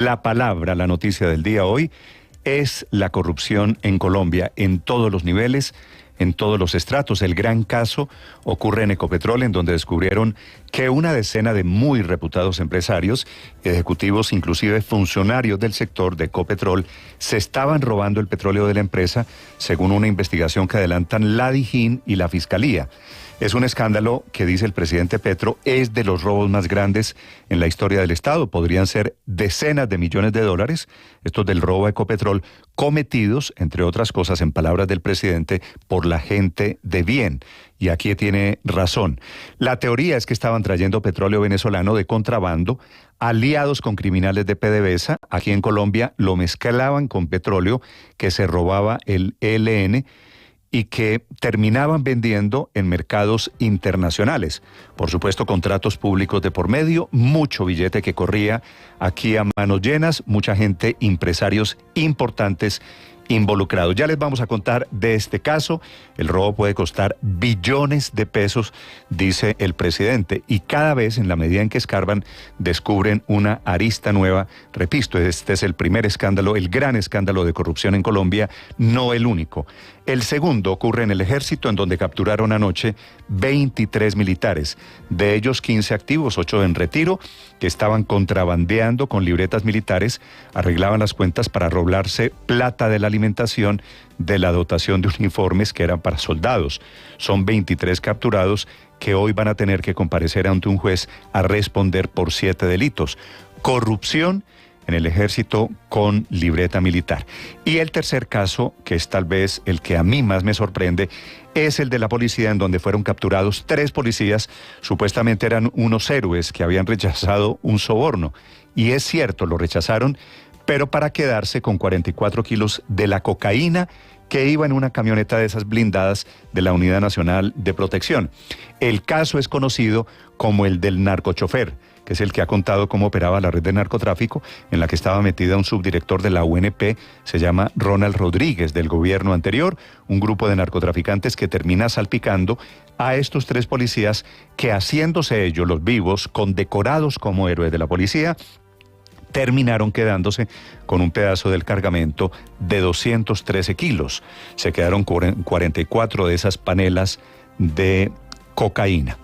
La palabra, la noticia del día hoy, es la corrupción en Colombia, en todos los niveles, en todos los estratos. El gran caso ocurre en Ecopetrol, en donde descubrieron que una decena de muy reputados empresarios, ejecutivos, inclusive funcionarios del sector de Ecopetrol, se estaban robando el petróleo de la empresa, según una investigación que adelantan la DIJÍN y la Fiscalía. Es un escándalo que, dice el presidente Petro, es de los robos más grandes en la historia del Estado. Podrían ser decenas de millones de dólares, estos del robo a Ecopetrol, cometidos, entre otras cosas, en palabras del presidente, por la gente de bien. Y aquí tiene razón. La teoría es que estaban trayendo petróleo venezolano de contrabando, aliados con criminales de PDVSA. Aquí en Colombia lo mezclaban con petróleo que se robaba el ELN, y que terminaban vendiendo en mercados internacionales. Por supuesto, contratos públicos de por medio, mucho billete que corría aquí a manos llenas, mucha gente, empresarios importantes involucrados. Ya les vamos a contar de este caso. El robo puede costar billones de pesos, dice el presidente, y cada vez, en la medida en que escarban, descubren una arista nueva. Repito, este es el primer escándalo, el gran escándalo de corrupción en Colombia, no el único. El segundo ocurre en el Ejército, en donde capturaron anoche 23 militares, de ellos 15 activos, 8 en retiro, que estaban contrabandeando con libretas militares, arreglaban las cuentas para robarse plata de la alimentación, de la dotación de uniformes que eran para soldados. Son 23 capturados que hoy van a tener que comparecer ante un juez a responder por 7 delitos. Corrupción en el Ejército con libreta militar. Y el tercer caso, que es tal vez el que a mí más me sorprende, es el de la policía, en donde fueron capturados 3 policías, supuestamente eran unos héroes que habían rechazado un soborno. Y es cierto, lo rechazaron, pero para quedarse con 44 kilos de la cocaína que iba en una camioneta de esas blindadas de la Unidad Nacional de Protección. El caso es conocido como el del narcochofer, que es el que ha contado cómo operaba la red de narcotráfico, en la que estaba metida un subdirector de la UNP, se llama Ronald Rodríguez, del gobierno anterior, un grupo de narcotraficantes que termina salpicando a estos 3 policías que, haciéndose ellos los vivos, condecorados como héroes de la policía, terminaron quedándose con un pedazo del cargamento de 213 kilos. Se quedaron 44 de esas panelas de cocaína.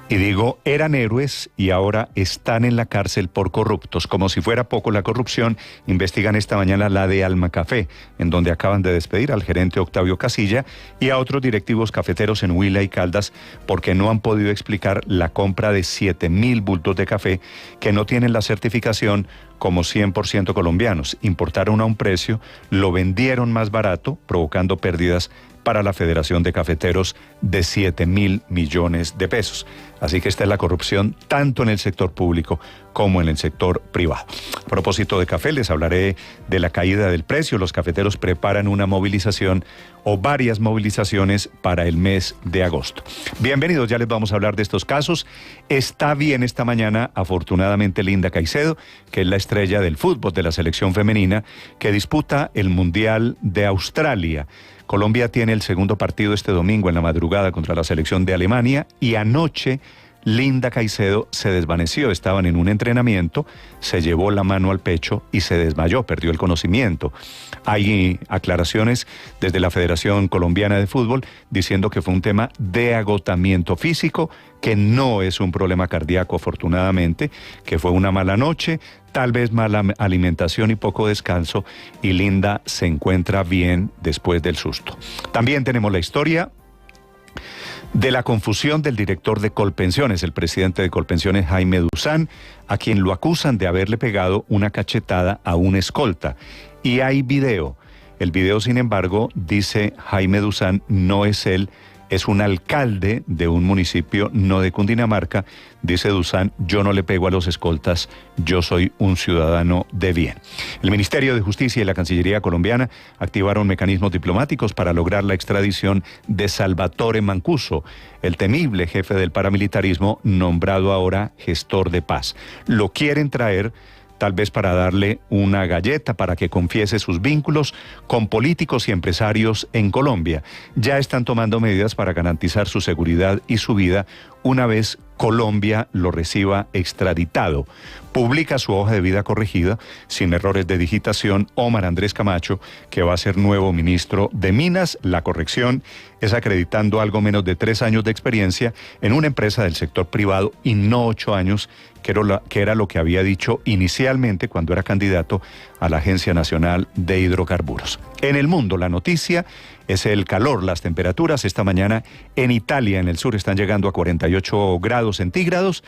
Y digo, eran héroes y ahora están en la cárcel por corruptos. Como si fuera poco la corrupción, investigan esta mañana la de Almacafé, en donde acaban de despedir al gerente Octavio Casilla y a otros directivos cafeteros en Huila y Caldas, porque no han podido explicar la compra de 7.000 bultos de café que no tienen la certificación como 100% colombianos. Importaron a un precio, lo vendieron más barato, provocando pérdidas para la Federación de Cafeteros de 7.000 millones de pesos. Así que esta es la corrupción tanto en el sector público como en el sector privado. A propósito de café, les hablaré de la caída del precio. Los cafeteros preparan una movilización o varias movilizaciones para el mes de agosto. Bienvenidos, ya les vamos a hablar de estos casos. Está bien esta mañana, afortunadamente, Linda Caicedo, que es la estrella del fútbol de la selección femenina, que disputa el Mundial de Australia. Colombia tiene el segundo partido este domingo en la madrugada contra la selección de Alemania, y anoche Linda Caicedo se desvaneció. Estaban en un entrenamiento, se llevó la mano al pecho y se desmayó, perdió el conocimiento. Hay aclaraciones desde la Federación Colombiana de Fútbol diciendo que fue un tema de agotamiento físico, que no es un problema cardíaco, afortunadamente, que fue una mala noche, tal vez mala alimentación y poco descanso, y Linda se encuentra bien después del susto. También tenemos la historia de la confusión del director de Colpensiones, el presidente de Colpensiones, Jaime Duzán, a quien lo acusan de haberle pegado una cachetada a un escolta. Y hay video. El video, sin embargo, dice Jaime Duzán, no es él, es un alcalde de un municipio no de Cundinamarca. Dice Duzán, yo no le pego a los escoltas, yo soy un ciudadano de bien. El Ministerio de Justicia y la Cancillería colombiana activaron mecanismos diplomáticos para lograr la extradición de Salvatore Mancuso, el temible jefe del paramilitarismo, nombrado ahora gestor de paz. Lo quieren traer tal vez para darle una galleta para que confiese sus vínculos con políticos y empresarios en Colombia. Ya están tomando medidas para garantizar su seguridad y su vida una vez Colombia lo reciba extraditado. Publica su hoja de vida corregida, sin errores de digitación, Omar Andrés Camacho, que va a ser nuevo ministro de Minas. La corrección es acreditando algo menos de 3 años de experiencia en una empresa del sector privado y no 8 años, que era lo que había dicho inicialmente cuando era candidato a la Agencia Nacional de Hidrocarburos. En el mundo, la noticia es el calor, las temperaturas. Esta mañana en Italia, en el sur, están llegando a 48 grados centígrados.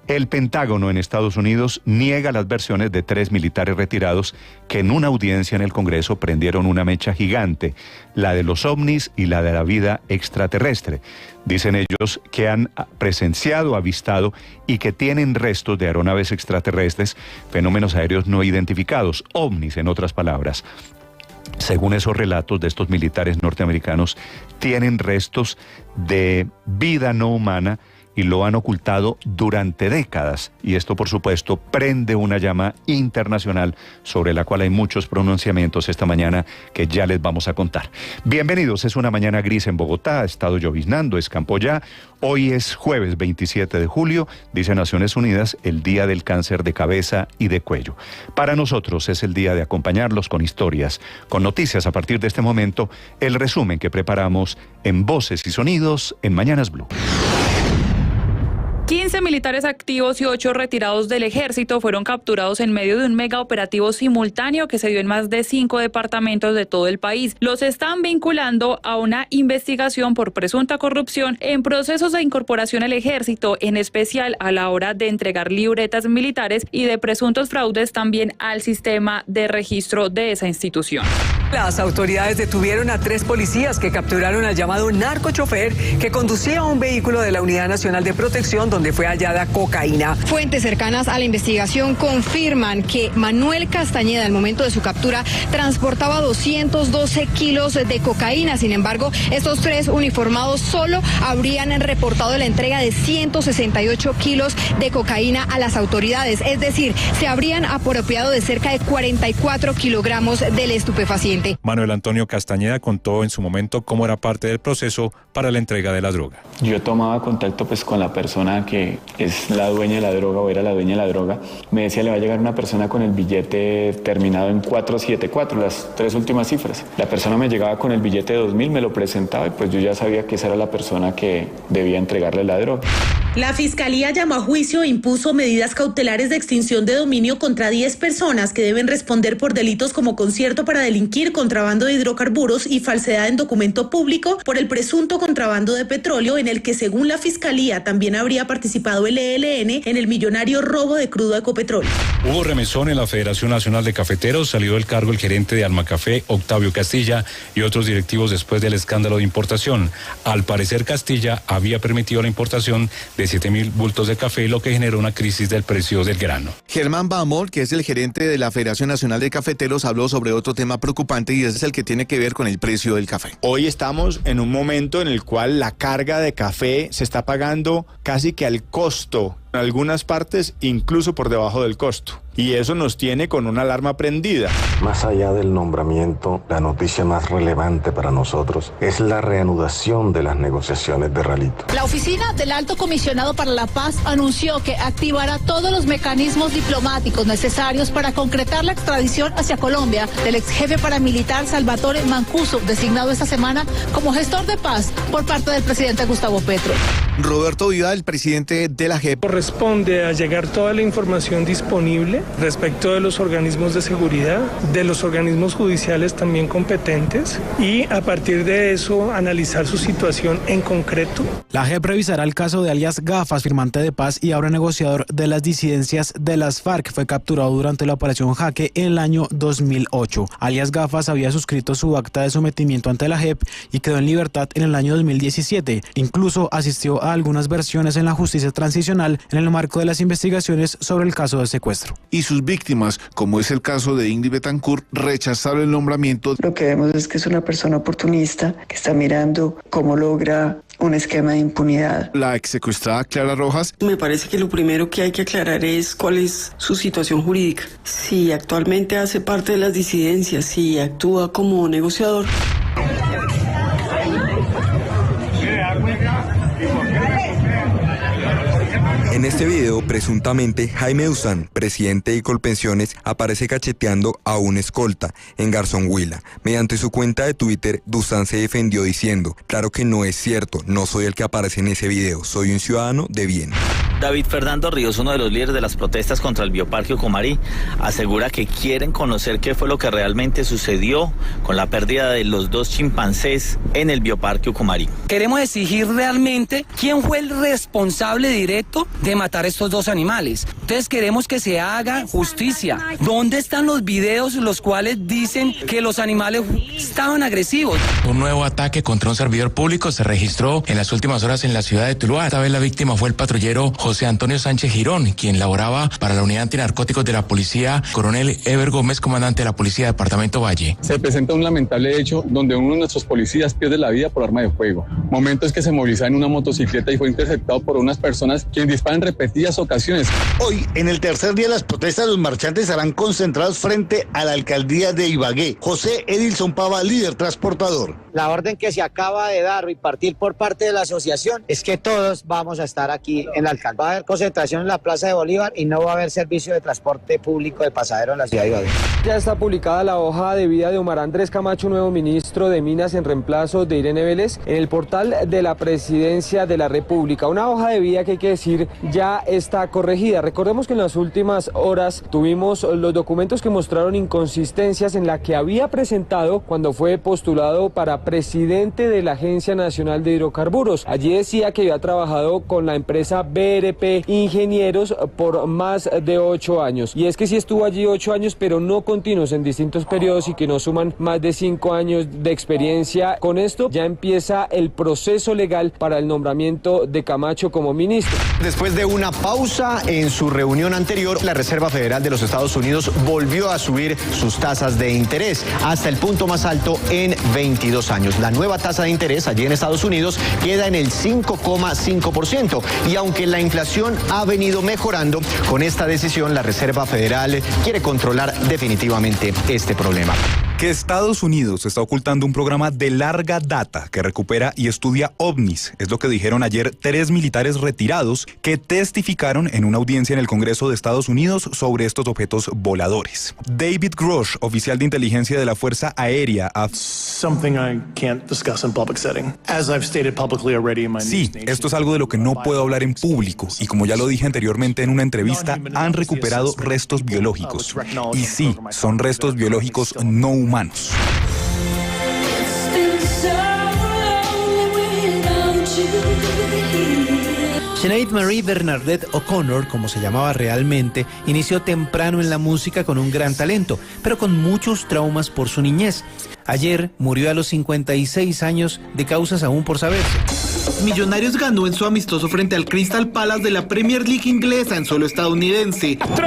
El Pentágono en Estados Unidos niega las versiones de 3 militares retirados que en una audiencia en el Congreso prendieron una mecha gigante, la de los ovnis y la de la vida extraterrestre. Dicen ellos que han presenciado, avistado y que tienen restos de aeronaves extraterrestres, fenómenos aéreos no identificados, ovnis en otras palabras. Según esos relatos de estos militares norteamericanos, tienen restos de vida no humana y lo han ocultado durante décadas. Y esto, por supuesto, prende una llama internacional sobre la cual hay muchos pronunciamientos esta mañana que ya les vamos a contar. Bienvenidos, es una mañana gris en Bogotá, ha estado lloviznando, escampó ya. Hoy es jueves 27 de julio, dice Naciones Unidas, el día del cáncer de cabeza y de cuello. Para nosotros es el día de acompañarlos con historias, con noticias a partir de este momento, el resumen que preparamos en Voces y Sonidos en Mañanas Blue. 15 militares activos y 8 retirados del ejército fueron capturados en medio de un mega operativo simultáneo que se dio en más de 5 departamentos de todo el país. Los están vinculando a una investigación por presunta corrupción en procesos de incorporación al ejército, en especial a la hora de entregar libretas militares y de presuntos fraudes también al sistema de registro de esa institución. Las autoridades detuvieron a 3 policías que capturaron al llamado narcochofer que conducía un vehículo de la Unidad Nacional de Protección donde fue hallada cocaína. Fuentes cercanas a la investigación confirman que Manuel Castañeda, al momento de su captura, transportaba 212 kilos de cocaína. Sin embargo, estos 3 uniformados solo habrían reportado la entrega de 168 kilos de cocaína a las autoridades. Es decir, se habrían apropiado de cerca de 44 kilogramos del estupefaciente. Manuel Antonio Castañeda contó en su momento cómo era parte del proceso para la entrega de la droga. Yo tomaba contacto con la persona que es la dueña de la droga o era la dueña de la droga. Me decía, le va a llegar una persona con el billete terminado en 474, las 3 últimas cifras. La persona me llegaba con el billete de 2000, me lo presentaba y pues yo ya sabía que esa era la persona que debía entregarle la droga. La Fiscalía llamó a juicio e impuso medidas cautelares de extinción de dominio contra 10 personas que deben responder por delitos como concierto para delinquir, contrabando de hidrocarburos y falsedad en documento público por el presunto contrabando de petróleo, en el que según la Fiscalía también habría participado el ELN en el millonario robo de crudo a Ecopetrol. Hubo remesón en la Federación Nacional de Cafeteros, salió del cargo el gerente de Almacafé, Octavio Castilla, y otros directivos después del escándalo de importación. Al parecer, Castilla había permitido la importación de 7.000 bultos de café, lo que generó una crisis del precio del grano. Germán Bamol, que es el gerente de la Federación Nacional de Cafeteros, habló sobre otro tema preocupante y ese es el que tiene que ver con el precio del café. Hoy estamos en un momento en el cual la carga de café se está pagando casi que al costo, en algunas partes incluso por debajo del costo. Y eso nos tiene con una alarma prendida. Más allá del nombramiento, la noticia más relevante para nosotros es la reanudación de las negociaciones de Ralito. La oficina del Alto Comisionado para la Paz anunció que activará todos los mecanismos diplomáticos necesarios para concretar la extradición hacia Colombia del ex jefe paramilitar Salvatore Mancuso, designado esta semana como gestor de paz por parte del presidente Gustavo Petro. Roberto Viva, el presidente de la JEP. Corresponde a llegar toda la información disponible respecto de los organismos de seguridad, de los organismos judiciales también competentes y a partir de eso analizar su situación en concreto. La JEP revisará el caso de alias Gafas, firmante de paz y ahora negociador de las disidencias de las FARC. Fue capturado durante la operación Jaque en el año 2008. Alias Gafas había suscrito su acta de sometimiento ante la JEP y quedó en libertad en el año 2017. Incluso asistió a algunas versiones en la justicia transicional en el marco de las investigaciones sobre el caso de secuestro. Y sus víctimas, como es el caso de Ingrid Betancourt, rechazaron el nombramiento. Lo que vemos es que es una persona oportunista que está mirando cómo logra un esquema de impunidad. La ex secuestrada Clara Rojas. Me parece que lo primero que hay que aclarar es cuál es su situación jurídica. Si actualmente hace parte de las disidencias, si actúa como negociador. En este video, presuntamente, Jaime Duzán, presidente de Colpensiones, aparece cacheteando a un escolta en Garzón Huila. Mediante su cuenta de Twitter, Duzán se defendió diciendo: claro que no es cierto, no soy el que aparece en ese video, soy un ciudadano de bien. David Fernando Ríos, uno de los líderes de las protestas contra el Bioparque Ucumarí, asegura que quieren conocer qué fue lo que realmente sucedió con la pérdida de los 2 chimpancés en el Bioparque Ucumarí. Queremos exigir realmente quién fue el responsable directo de matar estos 2 animales. Entonces queremos que se haga justicia. ¿Dónde están los videos los cuales dicen que los animales estaban agresivos? Un nuevo ataque contra un servidor público se registró en las últimas horas en la ciudad de Tuluá. Esta vez la víctima fue el patrullero José Antonio Sánchez Girón, quien laboraba para la unidad antinarcóticos de la policía, coronel Ever Gómez, comandante de la policía Departamento Valle. Se presenta un lamentable hecho donde uno de nuestros policías pierde la vida por arma de fuego. Momentos que se movilizaba en una motocicleta y fue interceptado por unas personas quienes disparan en repetidas ocasiones. Hoy, en el tercer día de las protestas, los marchantes estarán concentrados frente a la alcaldía de Ibagué. José Edilson Pava, líder transportador. La orden que se acaba de dar y partir por parte de la asociación es que todos vamos a estar aquí en la alcaldía. Va a haber concentración en la Plaza de Bolívar y no va a haber servicio de transporte público de pasajeros en la ciudad de Ibagué. Ya está publicada la hoja de vida de Omar Andrés Camacho, nuevo ministro de Minas en reemplazo de Irene Vélez, en el portal de la Presidencia de la República. Una hoja de vida que hay que decir ya está corregida. Recordemos que en las últimas horas tuvimos los documentos que mostraron inconsistencias en la que había presentado cuando fue postulado para presidente de la Agencia Nacional de Hidrocarburos. Allí decía que había trabajado con la empresa BRP Ingenieros por más de 8 años. Y es que sí estuvo allí 8 años, pero no continuos en distintos periodos y que no suman más de 5 años de experiencia. Con esto ya empieza el proceso legal para el nombramiento de Camacho como ministro. Después de una pausa en su reunión anterior, la Reserva Federal de los Estados Unidos volvió a subir sus tasas de interés hasta el punto más alto en 22 años. La nueva tasa de interés allí en Estados Unidos queda en el 5,5%. Y aunque la inflación ha venido mejorando, con esta decisión la Reserva Federal quiere controlar definitivamente este problema. Que Estados Unidos está ocultando un programa de larga data que recupera y estudia ovnis. Es lo que dijeron ayer 3 militares retirados que testificaron en una audiencia en el Congreso de Estados Unidos sobre estos objetos voladores. David Grosh, oficial de inteligencia de la Fuerza Aérea, Sí, esto es algo de lo que no puedo hablar en público y como ya lo dije anteriormente en una entrevista, han recuperado restos biológicos. Y sí, son restos biológicos no humanos. Sinead Marie Bernadette O'Connor, como se llamaba realmente, inició temprano en la música con un gran talento, pero con muchos traumas por su niñez. Ayer murió a los 56 años de causas aún por saberse. Millonarios ganó en su amistoso frente al Crystal Palace de la Premier League inglesa en suelo estadounidense. ¡Gol!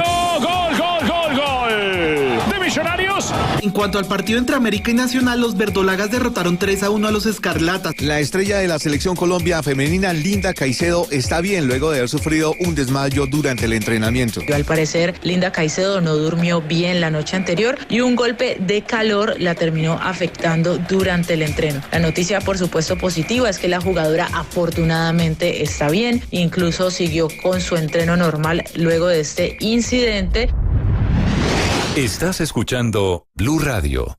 ¡De Millonarios! En cuanto al partido entre América y Nacional, los verdolagas derrotaron 3-1 a los escarlatas. La estrella de la selección Colombia femenina, Linda Caicedo, está bien luego de haber sufrido un desmayo durante el entrenamiento. Al parecer, Linda Caicedo no durmió bien la noche anterior y un golpe de calor la terminó afectando durante el entreno. La noticia, por supuesto, positiva es que la jugadora afortunadamente está bien, incluso siguió con su entreno normal luego de este incidente. Estás escuchando Blue Radio.